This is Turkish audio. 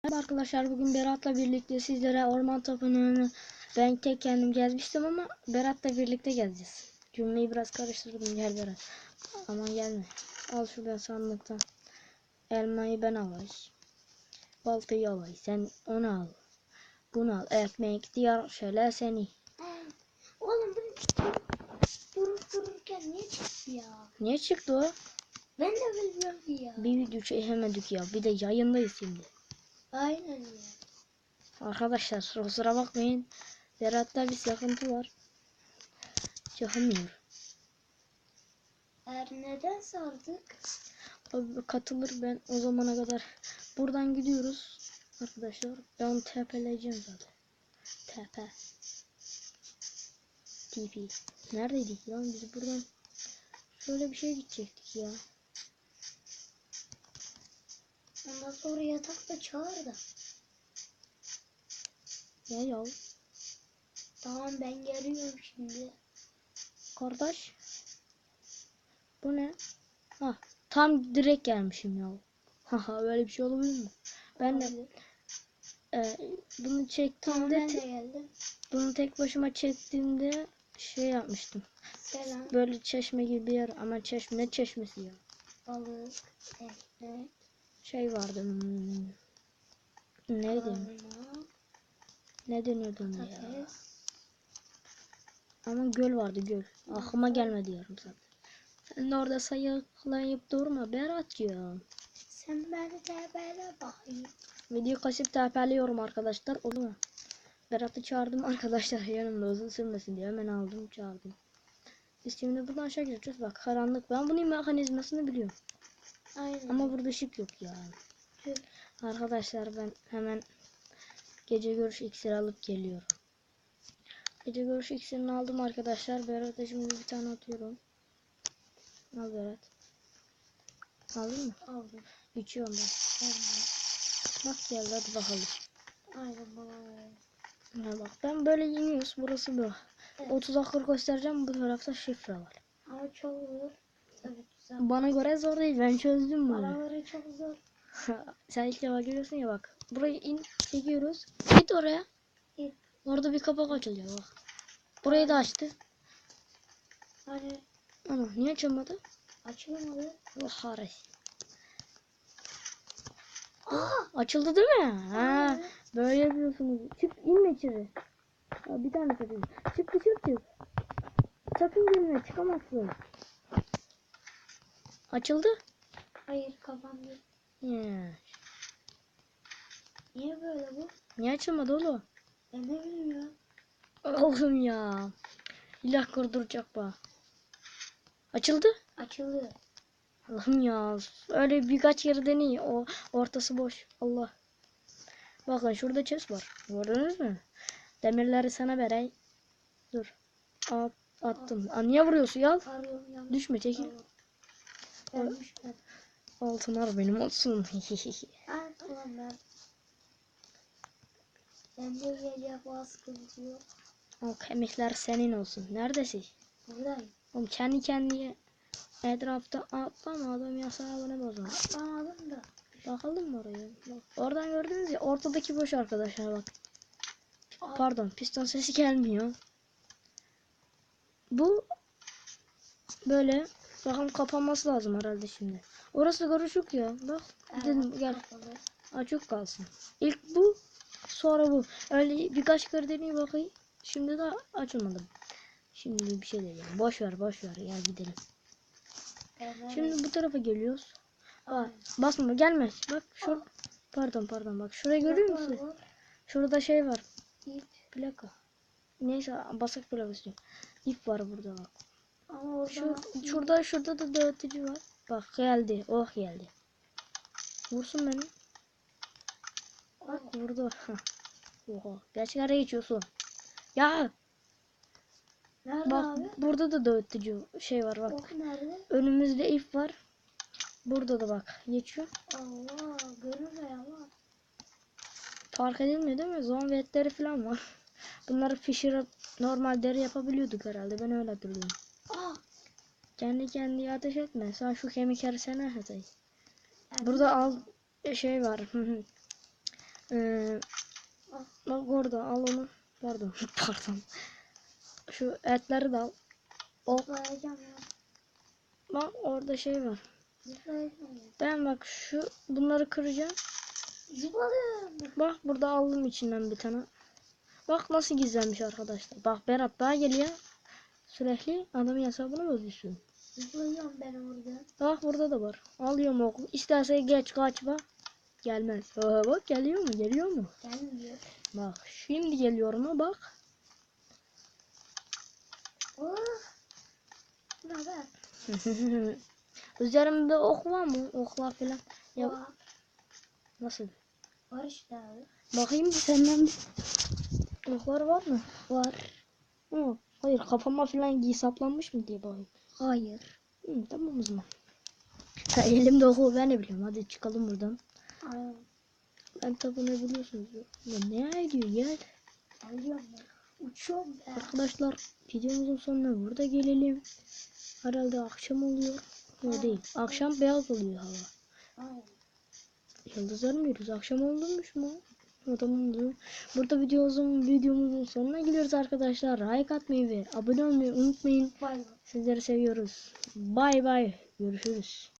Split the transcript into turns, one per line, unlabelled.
Merhaba arkadaşlar, bugün Berat'la birlikte sizlere orman tapınağını ben tek kendim gezmiştim ama Berat'la birlikte gezeceğiz. Cümleyi biraz karıştırdım, gel Berat. Aman gelme. Al şuradan sandıktan. Elmayı ben alayım. Baltayı alayım. Sen onu al. Bunu al. Ekmek diğer şeyler seni.
Oğlum durup dururken niye çıktı ya?
Niye çıktı o?
Ben de bilmiyorum ya.
Bir video çekemedik ya. Bir de yayındayız şimdi.
Aynen ya.
Arkadaşlar kusura bakmayın. Berat'ta bir sıkıntı var. Çıkamıyor.
Neden sardık?
Abi katılır, ben o zamana kadar buradan gidiyoruz arkadaşlar. Ben tepeleyeceğim zaten. Tepe. TP. Neredeydik lan biz buradan? Şöyle bir şey gidecektik ya.
Ondan sonra yatakta çağır da.
Ya.
Tamam ben geliyorum şimdi.
Kardeş. Bu ne? Ha, tam direkt gelmişim ya. Haha, böyle bir şey olabilir mi? Ben de bunu
Tamam
çektiğimde
ben de geldim.
bunu tek başıma çektiğimde şey yapmıştım.
Selam.
Böyle çeşme gibi bir yer ama çeşme, ne çeşmesi ya?
Balık. Ekmek.
Şey vardı. Neydi?
Kavurma.
Ne deniyordu ona ya?
Patates.
Ama göl vardı, göl. Aklıma gelmedi yarım saat. Sen de orada sayıklayıp durma Berat ya.
Sen beni tepele bakayım.
Video kasıp tepeliyorum arkadaşlar, olur mu? Berat'ı çağırdım arkadaşlar, yanımda uzun sürmesin diye hemen aldım çağırdım. Biz şimdi buradan aşağı gireceğiz, bak karanlık. Ben bunun mekanizmasını biliyorum.
Aynen.
Ama burada ışık yok yani.
Evet.
Arkadaşlar ben hemen gece görüş iksiri alıp geliyorum. Gece görüş iksirini aldım arkadaşlar. Berat'a şimdi bir tane atıyorum. Al Berat. Aldın mı?
Aldım.
İçiyorum ben. Bak geldi, hadi bakalım.
Aynen bana.
Ha bak, ben böyle iniyoruz. Burası bu.
Evet.
30 akır göstereceğim. Bu tarafta şifre var.
Ama çok zor. Tabii güzel.
Bana göre zor değil. Ben çözdüm bunu.
Bana göre çok zor.
Sen ilk defa görüyorsun ya bak. Burayı in çekiyoruz. Git oraya.
Git.
Orada bir kapak açılıyor bak. Burayı da açtı.
Hani
Ana niye açılmadı?
açılmadı.
Allah kahretsin. Açıldı değil mi? Ha, böyle yapıyorsunuz. Çık, inme içeri. Ha, bir tane çık. Çık dışarı çık. Sakın girme, çıkamazsın. Açıldı.
Hayır kapandı.
Ya.
Niye böyle bu?
Niye açılmadı oğlum?
Ben ne bilmiyorum.
Oğlum ya. İlah kurduracak bak. Açıldı.
Açıldı.
Allah'ım ya. Öyle birkaç kere deneyin. O ortası boş. Allah. Bakın şurada chest var. Gördünüz mü? Demirleri sana vereyim. Dur. Attım. Aa, niye vuruyorsun ya?
Arıyorum yanlış.
Düşme, çekil.
Vermiş ben.
Altınlar benim olsun.
Ha tamam ben. Bende gelecek sıkıntı yok.
O kemikler senin olsun. Neredesin?
Buradayım.
Oğlum kendi kendine etrafta atlama, adam yasağını bozma.
Atlamadım da.
Bakalım mı oraya? Bak, oradan gördünüz ya, ortadaki boş arkadaşlar bak. Pardon, piston sesi gelmiyor. Bu böyle bakın, kapanması lazım herhalde şimdi. Orası karışık ya. Bak dedim gel.
Kapalı.
Açık kalsın. İlk bu, sonra bu. Öyle birkaç kere deneyim bakayım. Şimdi de açılmadım. Şimdi bir şey diyeceğim. Boş ver ya, gidelim. Şimdi bu tarafa geliyoruz. Bak, basma, gelme. Bak şu, pardon bak şurayı görüyor musun? Şurada şey var.
İp.
Plaka. Neyse, basak plakası. İp var burada bak.
Ama
Şurada da dağıtıcı var. Bak geldi. Oh geldi. Vursun beni. Bak vurdu. Oha. Gerçek araya geçiyorsun. Ya.
nerede
Bak
abi?
burada da dağıtıcı şey var bak.
Ok nerede?
Önümüzde ip var. Burada da bak geçiyor.
Allah görünmüyor ama.
Fark edilmiyor değil mi? Zombi etleri falan var. Bunları pişirip normal deri yapabiliyorduk herhalde. Ben öyle hatırlıyorum. Kendi kendine ateş etme. Sen şu kemik erisene atayım. Burada al şey var. Bak orada al onu. Pardon. Pardon. Şu etleri de al.
Zıplayacağım ya.
Bak orada şey var.
Zıplayacağım ya.
Ben bak bunları kıracağım.
Zıpladım.
Bak burada aldım içinden bir tane. Bak nasıl gizlenmiş arkadaşlar. Bak Berat daha geliyor. Sürekli adamın hesabını bozuyorsun.
Zıplıyorum ben orada.
Bak burada da var. Alıyorum oku. İsterse geç kaç bak. Gelmez. Aa, bak geliyor mu? Geliyor mu?
Gelmiyor.
Bak şimdi geliyor mu bak.
Oh. Ne haber?
Üzerimde ok var mı? Oklar falan. Ya
Var.
nasıl?
Var işte abi.
Bakayım bir senden bir oklar var mı?
Var.
Hı. Hayır kafama falan saplanmış mı diye bakayım.
Hayır.
Tamam o zaman. Ha, elimde oku ben de biliyorum. Hadi çıkalım buradan.
Aynen.
Ben tapını biliyorsunuz. Ya ne ediyor gel.
Alıyorum ben. Uçuyorum ben.
Arkadaşlar videomuzun sonuna burada gelelim. Herhalde akşam oluyor. Yok değil. Akşam beyaz oluyor hava.
Aynen.
Yıldızlar mı görüyoruz? Akşam olmuş mu? O tamam oldu. Burada videomuzun sonuna geliyoruz arkadaşlar. Like atmayı ve abone olmayı unutmayın.
Bay bay.
Sizleri seviyoruz. Bay bay. Görüşürüz.